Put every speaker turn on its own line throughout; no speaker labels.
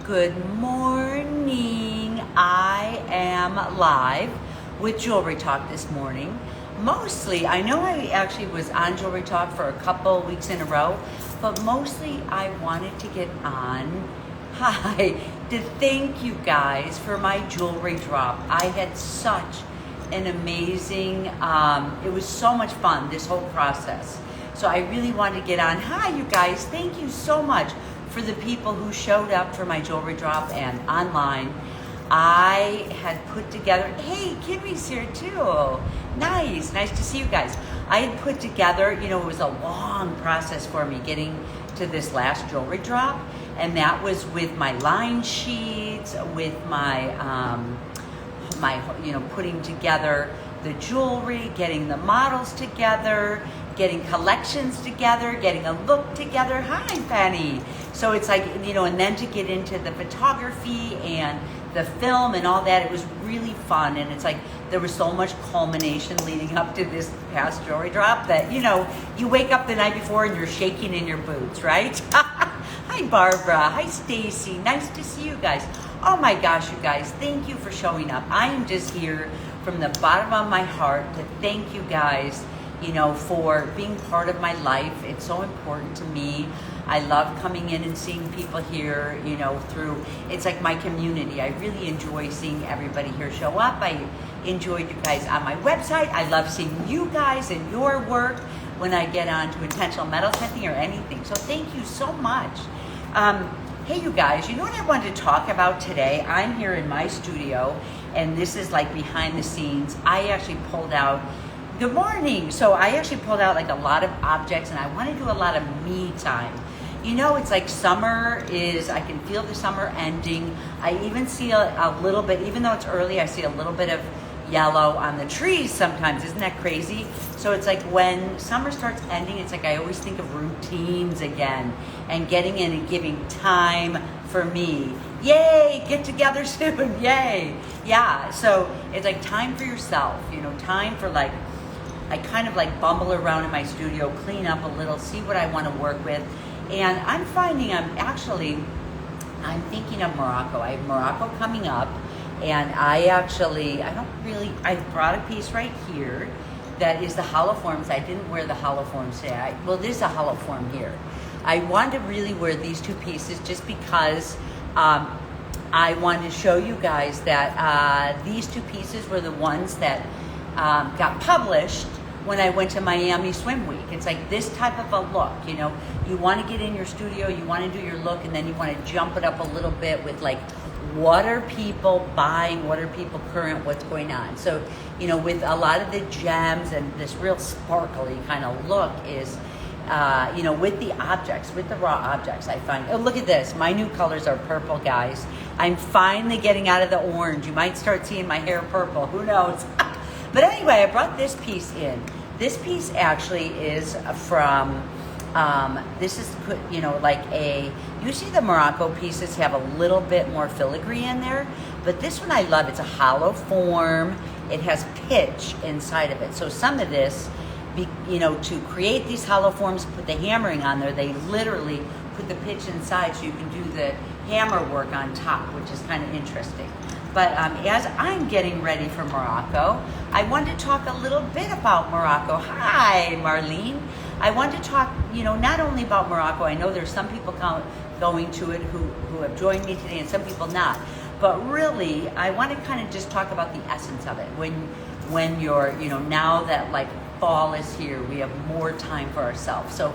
Good morning. I am live with Jewelry Talk this morning. Mostly, I know I actually was on Jewelry Talk for a couple weeks in a row, but mostly I wanted to get on, to thank you guys for my jewelry drop. I had such an amazing, it was so much fun, this whole process. So I really wanted to get on. Hi, you guys. Thank you so much for the people who showed up for my jewelry drop and online. I had put together, hey, Kimmy's here too. Nice to see you guys. I had put together, it was a long process for me getting to this last jewelry drop. And that was with my line sheets, with my, putting together the jewelry, getting the models together, getting collections together, getting a look together. Hi, Penny. So it's like, and then to get into the photography and the film and all that, it was really fun. And it's like, there was so much culmination leading up to this past jewelry drop that, you wake up the night before and you're shaking in your boots, right? Hi, Barbara. Hi, Stacy. Nice to see you guys. Oh my gosh, you guys, thank you for showing up. I am just here from the bottom of my heart to thank you guys, for being part of my life. It's so important to me. I love coming in and seeing people here, through, it's like my community. I really enjoy seeing everybody here show up. I enjoyed you guys on my website. I love seeing you guys and your work when I get on to intentional metalsmithing or anything. So thank you so much. Hey, you guys, you know what I wanted to talk about today? I'm here in my studio, and this is like behind the scenes. I actually pulled out, good morning. So I actually pulled out like a lot of objects, and I want to do a lot of me time. It's like summer is, I can feel the summer ending. I even see a little bit, even though it's early, I see a little bit of yellow on the trees sometimes. Isn't that crazy? So it's like when summer starts ending, it's like I always think of routines again and getting in and giving time for me. Yay, get together soon, yay. Yeah, so it's like time for yourself, time for like, I kind of like bumble around in my studio, clean up a little, see what I want to work with. And I'm finding I'm thinking of Morocco. I have Morocco coming up. And I brought a piece right here that is the hollow forms. I didn't wear the hollow forms today. There's a hollow form here. I wanted to really wear these two pieces just because I wanted to show you guys that these two pieces were the ones that got published when I went to Miami Swim Week. It's like this type of a look, you want to get in your studio, you want to do your look, and then you want to jump it up a little bit with like, what are people buying? What are people current? What's going on? So, with a lot of the gems and this real sparkly kind of look is, with the objects, with the raw objects, I find, oh, look at this. My new colors are purple, guys. I'm finally getting out of the orange. You might start seeing my hair purple. Who knows? But anyway, I brought this piece in. This piece actually is from, this is, you see the Morocco pieces have a little bit more filigree in there, but this one I love. It's a hollow form. It has pitch inside of it. So some of this, to create these hollow forms, put the hammering on there, they literally put the pitch inside so you can do the hammer work on top, which is kind of interesting. But as I'm getting ready for Morocco, I wanted to talk a little bit about Morocco. Hi, Marlene. I want to talk, not only about Morocco. I know there's some people going to it who have joined me today and some people not. But really, I want to kind of just talk about the essence of it. When you're, now that like fall is here, we have more time for ourselves. So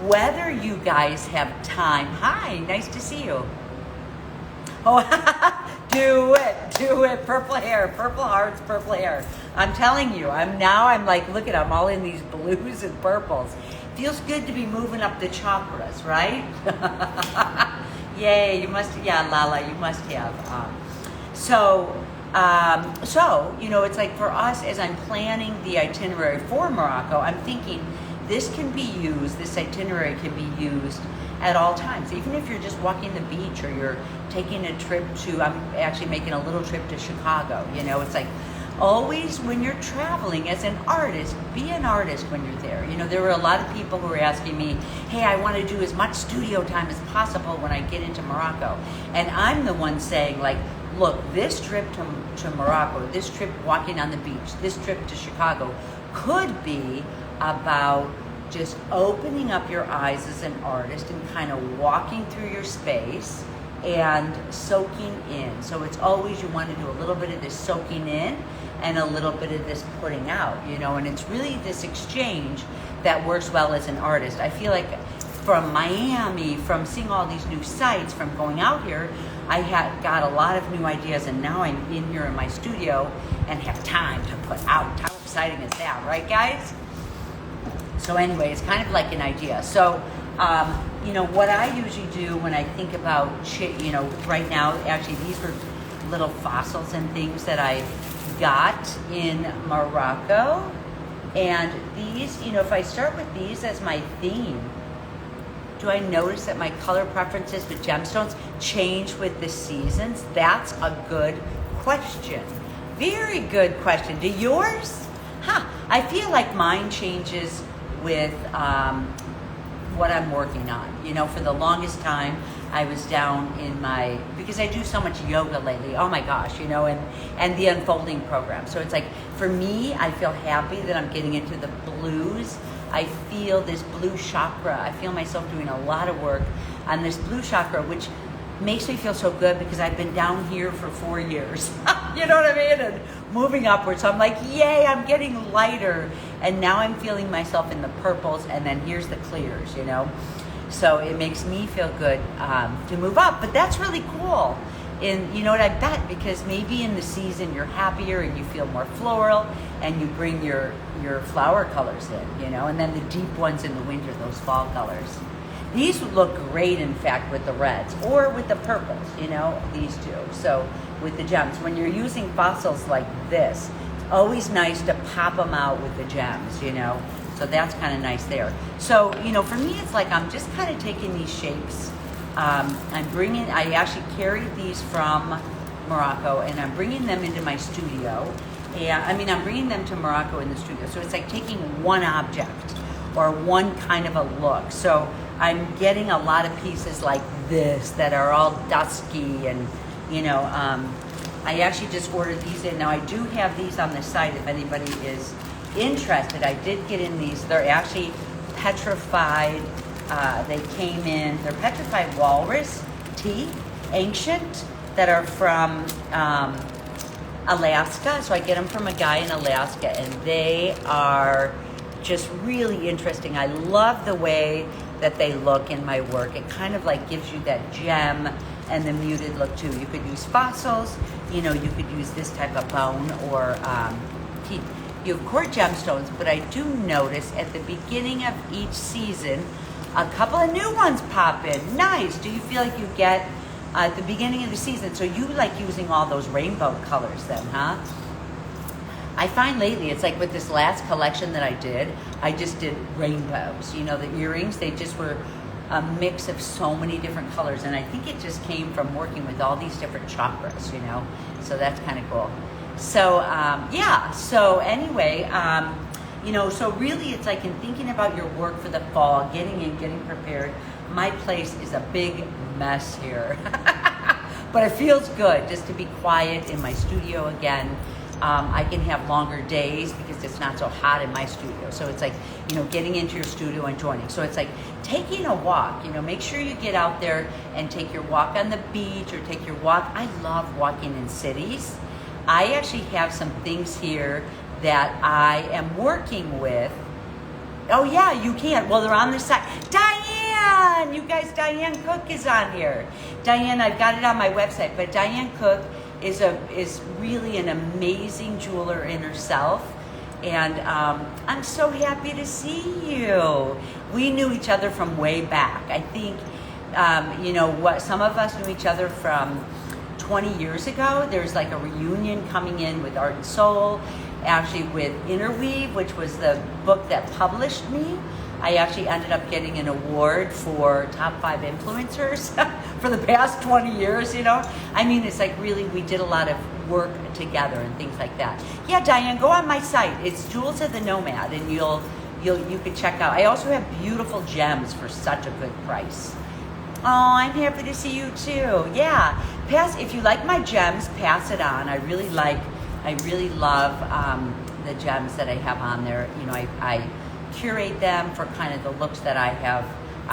whether you guys have time, hi, nice to see you. Oh, do it. Purple hair, purple hearts, purple hair. I'm telling you, I'm like, look at, I'm all in these blues and purples. Feels good to be moving up the chakras, right? Yay, Lala, you must have. So, it's like for us, as I'm planning the itinerary for Morocco, I'm thinking this itinerary can be used at all times. Even if you're just walking the beach or you're taking a trip I'm actually making a little trip to Chicago. It's like, always, when you're traveling as an artist, be an artist when you're there. You know, there were a lot of people who were asking me, hey, I want to do as much studio time as possible when I get into Morocco. And I'm the one saying, like, look, this trip to Morocco, this trip walking on the beach, this trip to Chicago could be about just opening up your eyes as an artist and kind of walking through your space and soaking in. So it's always, you want to do a little bit of this soaking in and a little bit of this putting out, you know, and it's really this exchange that works well as an artist. I feel like from Miami, from seeing all these new sites, from going out here, I had got a lot of new ideas, and now I'm in here in my studio and have time to put out. How exciting is that, right, guys? So anyway, it's kind of like an idea. So, you know, what I usually do when I think about, you know, right now, actually, these were little fossils and things that I got in Morocco. And these, you know, if I start with these as my theme, do I notice that my color preferences with gemstones change with the seasons? That's a good question. Very good question. Do yours? I feel like mine changes with what I'm working on. You know, for the longest time, I was down in because I do so much yoga lately, oh my gosh, you know, and the unfolding program. So it's like, for me, I feel happy that I'm getting into the blues. I feel this blue chakra. I feel myself doing a lot of work on this blue chakra, which makes me feel so good because I've been down here for 4 years. You know what I mean? And moving upwards. So I'm like, yay, I'm getting lighter. And now I'm feeling myself in the purples, and then here's the clears, you know? So it makes me feel good to move up. But that's really cool. And you know what, I bet, because maybe in the season you're happier and you feel more floral and you bring your flower colors in, you know, and then the deep ones in the winter, those fall colors. These would look great, in fact, with the reds or with the purples, you know, these two. So with the gems, when you're using fossils like this, it's always nice to pop them out with the gems, you know. So that's kind of nice there. So, you know, for me, it's like I'm just kind of taking these shapes. I actually carried these from Morocco, and I'm bringing them into my studio. And I'm bringing them to Morocco in the studio. So it's like taking one object or one kind of a look. So I'm getting a lot of pieces like this that are all dusky, and, you know, I actually just ordered these in. Now I do have these on the site if anybody is interested. I did get in these. They're actually petrified. They came in, they're petrified walrus teeth, ancient, that are from Alaska. So I get them from a guy in Alaska, and they are just really interesting. I love the way that they look in my work. It kind of like gives you that gem and the muted look too. You could use fossils, you know, you could use this type of bone or teeth. You have court gemstones, but I do notice at the beginning of each season, a couple of new ones pop in. Nice. Do you feel like you get at the beginning of the season? So you like using all those rainbow colors then, huh? I find lately, it's like with this last collection that I just did rainbows. You know, the earrings, they just were a mix of so many different colors. And I think it just came from working with all these different chakras, you know? So that's kind of cool. So, yeah. So anyway, you know, so really it's like in thinking about your work for the fall, getting in, getting prepared. My place is a big mess here. But it feels good just to be quiet in my studio again. I can have longer days because it's not so hot in my studio. So it's like, you know, getting into your studio and joining. So it's like taking a walk, you know, make sure you get out there and take your walk on the beach or take your walk. I love walking in cities. I actually have some things here that I am working with. Oh yeah, you can. Well, they're on the side. Diane, you guys, Diane Cook is on here. Diane, I've got it on my website, but Diane Cook is really an amazing jeweler in herself. And I'm so happy to see you. We knew each other from way back. I think, you know, what some of us knew each other from 20 years ago. There's like a reunion coming in with Art and Soul, actually with Interweave, which was the book that published me. I actually ended up getting an award for top 5 influencers for the past 20 years, you know. I mean, it's like really, we did a lot of work together and things like that. Yeah, Diane, go on my site. It's Jewels of the Nomad, and you can check out. I also have beautiful gems for such a good price. Oh, I'm happy to see you too. Yeah, if you like my gems, pass it on. I really love the gems that I have on there. You know, I curate them for kind of the looks that I have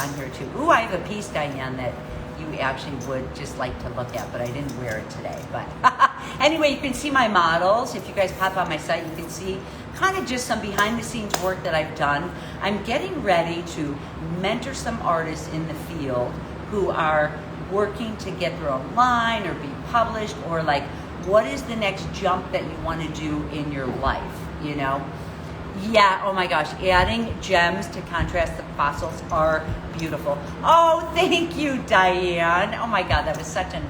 on here too. Ooh, I have a piece, Diane, that you actually would just like to look at, but I didn't wear it today. But anyway, you can see my models. If you guys pop on my site, you can see kind of just some behind the scenes work that I've done. I'm getting ready to mentor some artists in the field who are working to get their own line or be published, or like, what is the next jump that you want to do in your life, you know? Yeah, oh my gosh, adding gems to contrast the fossils are beautiful. Oh, thank you, Diane. Oh my God, that was such a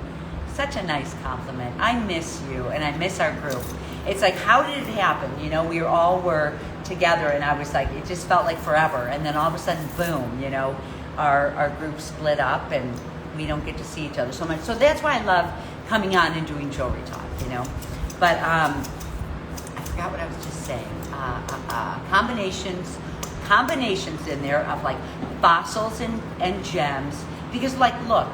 nice compliment. I miss you, and I miss our group. It's like, how did it happen? You know, we all were together, and I was like, it just felt like forever. And then all of a sudden, boom, you know, our group split up, and we don't get to see each other so much. So that's why I love coming on and doing jewelry talk, you know. But I forgot what I was just saying. Combinations in there of like fossils and gems, because like, look,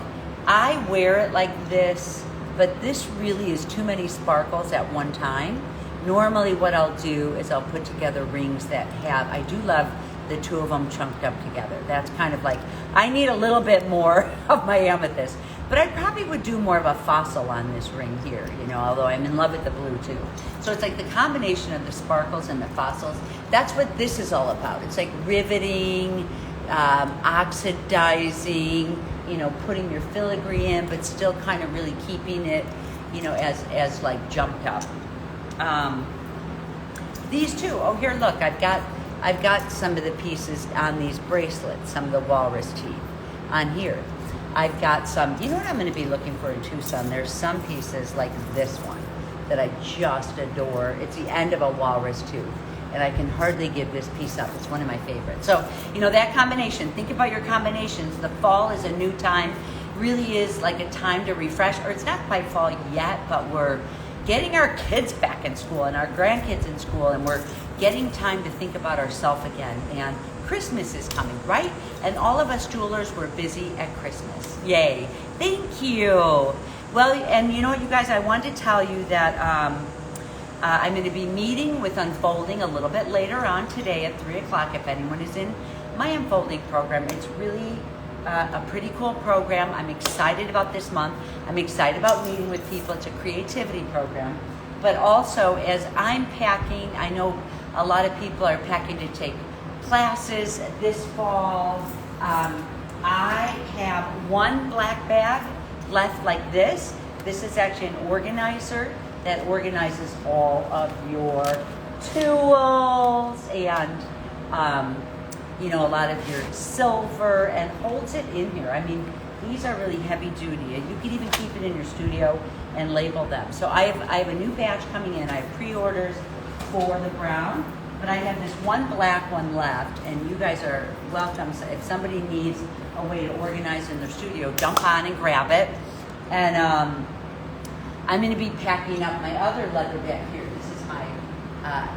I wear it like this, but this really is too many sparkles at one time. Normally what I'll do is I'll put together rings that I do love the two of them chunked up together. That's kind of like, I need a little bit more of my amethyst, but I probably would do more of a fossil on this ring here, you know, although I'm in love with the blue too. So it's like the combination of the sparkles and the fossils. That's what this is all about. It's like riveting, oxidizing, you know, putting your filigree in, but still kind of really keeping it, you know, as like jumped up. These two, oh here, look, I've got some of the pieces on these bracelets, some of the walrus teeth on here. I've got some, you know what I'm going to be looking for in Tucson? There's some pieces like this one that I just adore. It's the end of a walrus tooth, and I can hardly give this piece up. It's one of my favorites. So, you know, that combination, think about your combinations. The fall is a new time, really is like a time to refresh, or it's not quite fall yet, but we're getting our kids back in school and our grandkids in school, and we're getting time to think about ourselves again. And Christmas is coming, right? And all of us jewelers were busy at Christmas. Yay. Thank you. Well, and you know what, you guys, I wanted to tell you that I'm going to be meeting with Unfolding a little bit later on today at 3 o'clock if anyone is in my Unfolding program. It's really a pretty cool program. I'm excited about this month. I'm excited about meeting with people. It's a creativity program. But also, as I'm packing, I know a lot of people are packing to take classes this fall. I have one black bag left like this. This is actually an organizer that organizes all of your tools and you know, a lot of your silver, and holds it in here. I mean, these are really heavy duty, and you can even keep it in your studio and label them. So I have a new batch coming in. I have pre-orders for the brown, but I have this one black one left, and you guys are welcome. So if somebody needs a way to organize in their studio, jump on and grab it. And I'm going to be packing up my other leather bag here.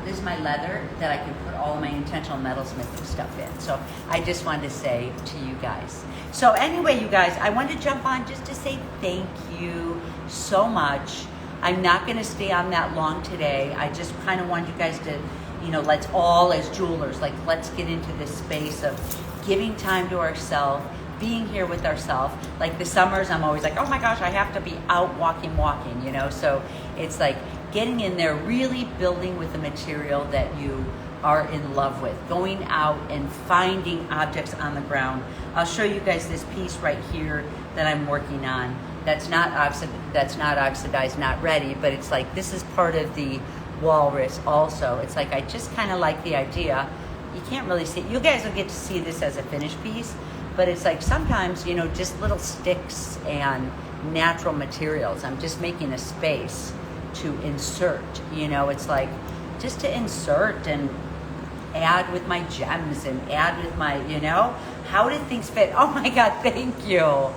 This is my leather that I can put all of my intentional metalsmithing stuff in. So I just wanted to say to you guys. So anyway, you guys, I wanted to jump on just to say thank you so much. I'm not going to stay on that long today. I just kind of want you guys to, you know, let's all as jewelers, like, let's get into this space of giving time to ourselves, being here with ourselves. Like the summers, I'm always like, oh my gosh, I have to be out walking, you know? So it's like getting in there, really building with the material that you are in love with, going out and finding objects on the ground. I'll show you guys this piece right here that I'm working on. That's not oxidized, not ready, but it's like, this is part of the walrus also. It's like, I just kind of like the idea. You can't really see, you guys will get to see this as a finished piece, but it's like sometimes, you know, just little sticks and natural materials. I'm just making a space to insert, you know, it's like just to insert and add with my gems and add with my, you know, how did things fit? Oh my God, thank you.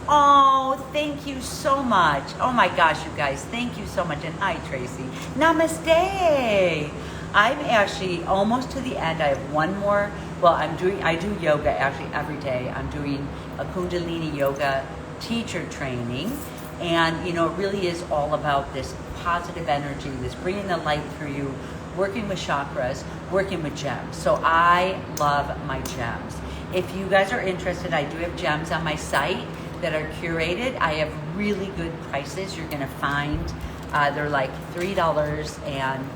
Oh, thank you so much. Oh my gosh, you guys, thank you so much. And hi, Tracy. Namaste. I'm actually almost to the end. I have one more. Well, I do yoga actually every day. I'm doing a Kundalini yoga teacher training. And, you know, it really is all about this positive energy, this bringing the light through you, working with chakras, working with gems. So I love my gems. If you guys are interested, I do have gems on my site that are curated. I have really good prices. You're going to find they're like $3 and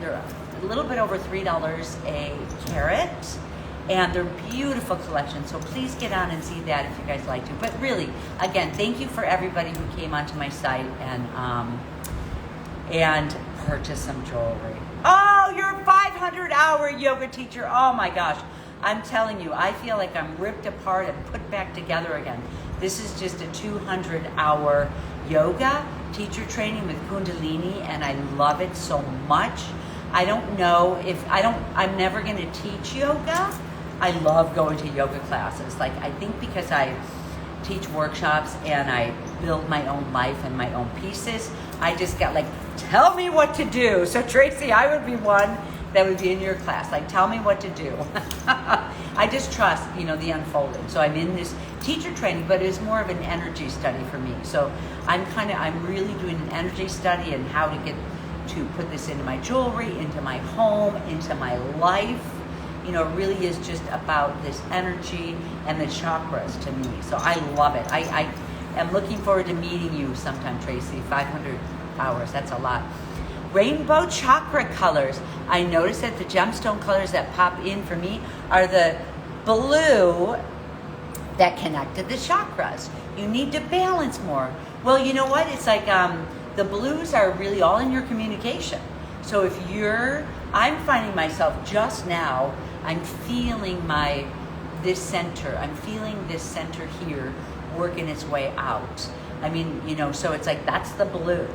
they're a little bit over $3 a carat. And they're beautiful collections. So please get on and see that if you guys like to. But really, again, thank you for everybody who came onto my site and purchased some jewelry. Oh, you're a 500-hour yoga teacher. Oh my gosh. I'm telling you, I feel like I'm ripped apart and put back together again. This is just a 200-hour yoga teacher training with Kundalini, and I love it so much. I don't know if I'm never going to teach yoga. I love going to yoga classes. Like, I think because I teach workshops and I build my own life and my own pieces, I just got like, tell me what to do. So Tracy, I would be one that would be in your class. Like, tell me what to do. I just trust, you know, the unfolding. So I'm in this teacher training, but it's more of an energy study for me. So I'm really doing an energy study and how to get to put this into my jewelry, into my home, into my life. You know, it really is just about this energy and the chakras to me. So I love it. I am looking forward to meeting you sometime, Tracy. 500 hours, that's a lot. Rainbow chakra colors. I noticed that the gemstone colors that pop in for me are the blue that connect to the chakras. You need to balance more. Well, you know what? It's like the blues are really all in your communication. So if I'm finding myself just now, I'm feeling this center. I'm feeling this center here working its way out. I mean, you know, so it's like, that's the blue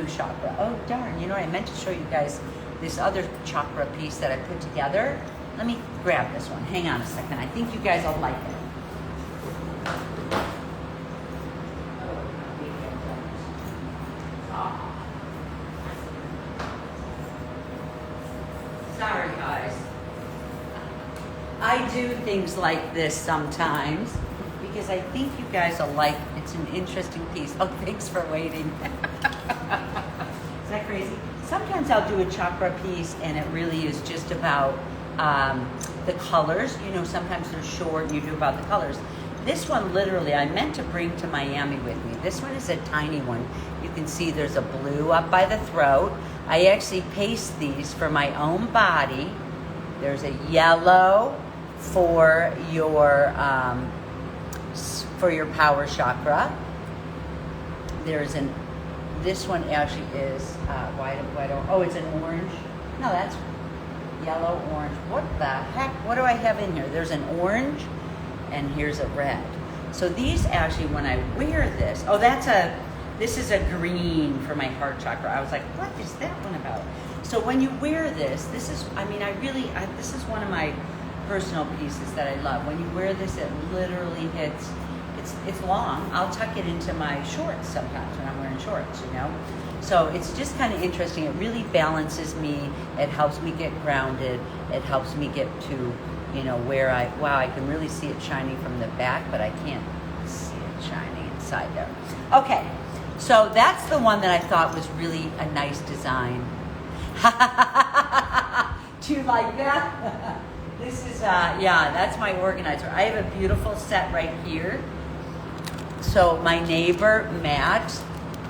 chakra. Oh, darn, you know, I meant to show you guys this other chakra piece that I put together. Let me grab this one. Hang on a second. I think you guys will like it. Sorry, guys. I do things like this sometimes because I think you guys will like. It's an interesting piece. Oh, thanks for waiting. Is that crazy? Sometimes I'll do a chakra piece and it really is just about the colors. You know, sometimes they're short and you do about the colors. This one literally I meant to bring to Miami with me. This one is a tiny one. You can see there's a blue up by the throat. I actually paste these for my own body. There's a yellow for your power chakra. This one actually is it's an orange. No, that's yellow, orange. What the heck? What do I have in here? There's an orange and here's a red. So these actually, when I wear this, this is a green for my heart chakra. I was like, what is that one about? So when you wear this is one of my personal pieces that I love. When you wear this, it literally hits, it's long. I'll tuck it into my shorts sometimes when I'm wearing shorts, you know? So it's just kind of interesting. It really balances me. It helps me get grounded. It helps me get to, you know, where I can really see it shining from the back, but I can't see it shining inside there. Okay, so that's the one that I thought was really a nice design. Do you like that? This is, that's my organizer. I have a beautiful set right here. So my neighbor, Matt,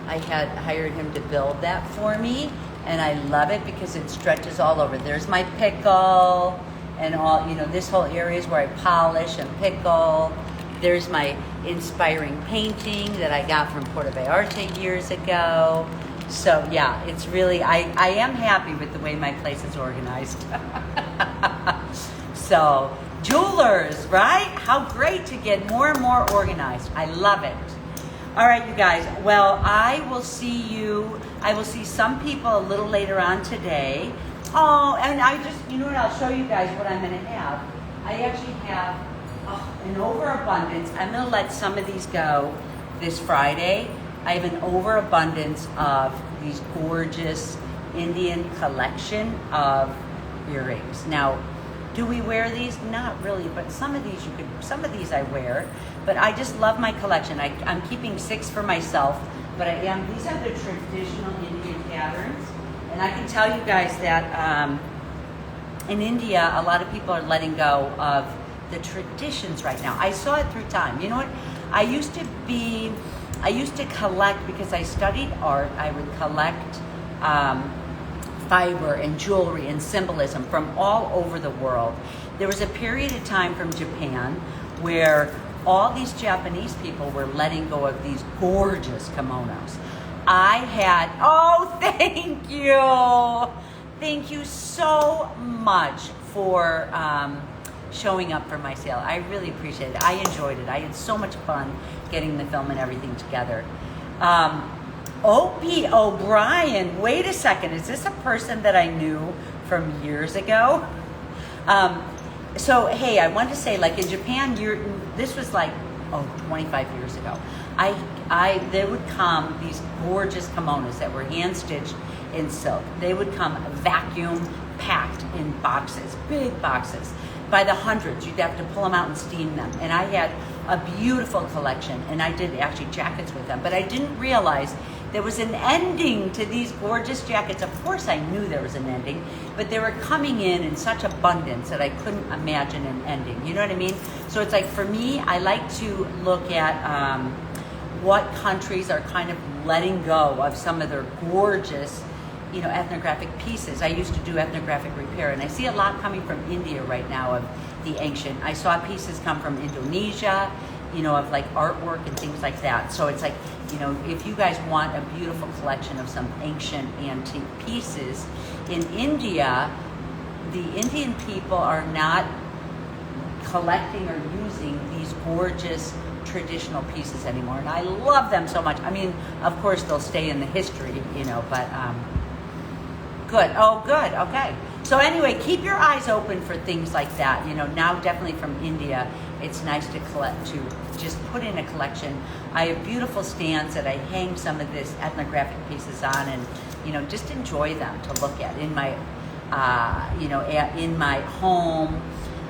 I had hired him to build that for me, and I love it because it stretches all over. There's my pickle and all, you know, this whole area is where I polish and pickle. There's my inspiring painting that I got from Puerto Vallarta years ago. So yeah, it's really, I am happy with the way my place is organized. So, jewelers, right? How great to get more and more organized. I love it. All right, you guys. Well, I will see some people a little later on today. Oh, and you know what? I'll show you guys what I'm going to have. I actually have an overabundance. I'm gonna let some of these go this Friday. I have an overabundance of these gorgeous Indian collection of earrings. Now, do we wear these? Not really, but some of these I wear. But I just love my collection. I'm keeping 6 for myself, but these are the traditional Indian patterns. And I can tell you guys that in India, a lot of people are letting go of the traditions right now. I saw it through time. You know what? I used to collect, because I studied art, I would collect fiber and jewelry and symbolism from all over the world. There was a period of time from Japan where all these Japanese people were letting go of these gorgeous kimonos. Thank you. Thank you so much for showing up for my sale. I really appreciate it. I enjoyed it. I had so much fun getting the film and everything together. Opie O'Brien, wait a second. Is this a person that I knew from years ago? So, hey, I wanted to say, like in Japan, this was like, 25 years ago. There would come these gorgeous kimonos that were hand-stitched in silk. They would come vacuum packed in boxes, big boxes. By the hundreds, you'd have to pull them out and steam them. And I had a beautiful collection, and I did actually jackets with them. But I didn't realize there was an ending to these gorgeous jackets. Of course, I knew there was an ending, but they were coming in such abundance that I couldn't imagine an ending. You know what I mean? So it's like, for me, I like to look at what countries are kind of letting go of some of their gorgeous, ethnographic pieces. I used to do ethnographic repair, and I see a lot coming from India right now of the ancient. I saw pieces come from Indonesia, of like artwork and things like that. So it's like, if you guys want a beautiful collection of some ancient antique pieces, in India, the Indian people are not collecting or using these gorgeous traditional pieces anymore. And I love them so much. I mean, of course, they'll stay in the history, but good. Oh, good. Okay. So anyway, keep your eyes open for things like that. Now definitely from India, it's nice to just put in a collection. I have beautiful stands that I hang some of this ethnographic pieces on, and just enjoy them to look at in my, in my home.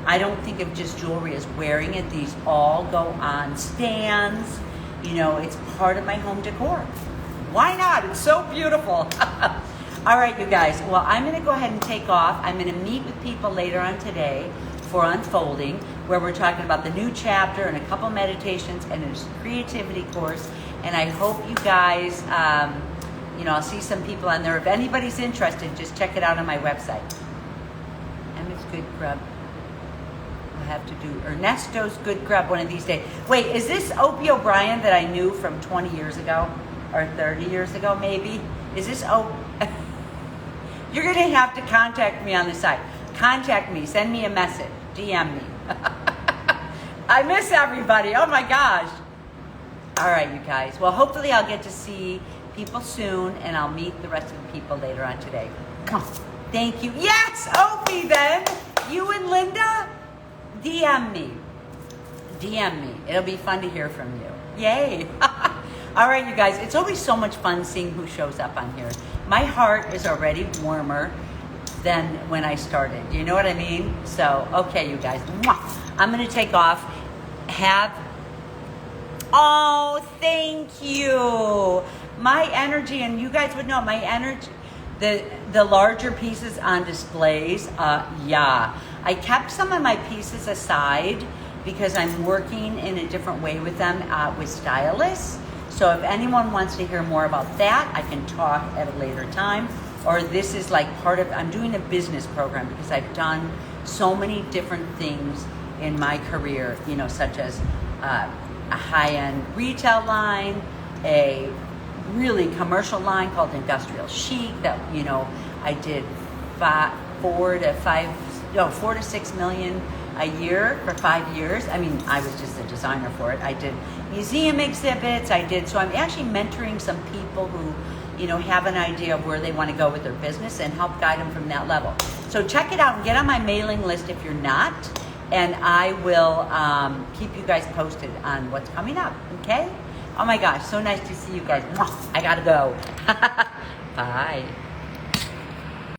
I don't think of just jewelry as wearing it. These all go on stands. It's part of my home decor. Why not? It's so beautiful. All right, you guys. Well, I'm going to go ahead and take off. I'm going to meet with people later on today for Unfolding, where we're talking about the new chapter and a couple meditations and a creativity course. And I hope you guys, I'll see some people on there. If anybody's interested, just check it out on my website. Emma's Good Grub. We'll have to do Ernesto's Good Grub one of these days. Wait, is this Opie O'Brien that I knew from 20 years ago or 30 years ago, maybe? Is this You're going to have to contact me on the site. Contact me. Send me a message. DM me. I miss everybody. Oh, my gosh. All right, you guys. Well, hopefully I'll get to see people soon, and I'll meet the rest of the people later on today. Come on. Thank you. Yes, Opie, then. You and Linda, DM me. DM me. It'll be fun to hear from you. Yay. All right, you guys. It's always so much fun seeing who shows up on here. My heart is already warmer than when I started. You know what I mean? So, okay, you guys. I'm going to take off. Thank you. My energy, and you guys would know, my energy, the larger pieces on displays, yeah. I kept some of my pieces aside because I'm working in a different way with them with stylists. So if anyone wants to hear more about that, I can talk at a later time. Or this is like I'm doing a business program because I've done so many different things in my career, such as a high-end retail line, a really commercial line called Industrial Chic that, I did 4 to 6 million a year for 5 years. I mean, I was just a designer for it. I did museum exhibits. So I'm actually mentoring some people who, have an idea of where they want to go with their business and help guide them from that level. So check it out and get on my mailing list if you're not. and I will keep you guys posted on what's coming up, okay? Oh my gosh, so nice to see you guys. Mwah. I gotta go. Bye.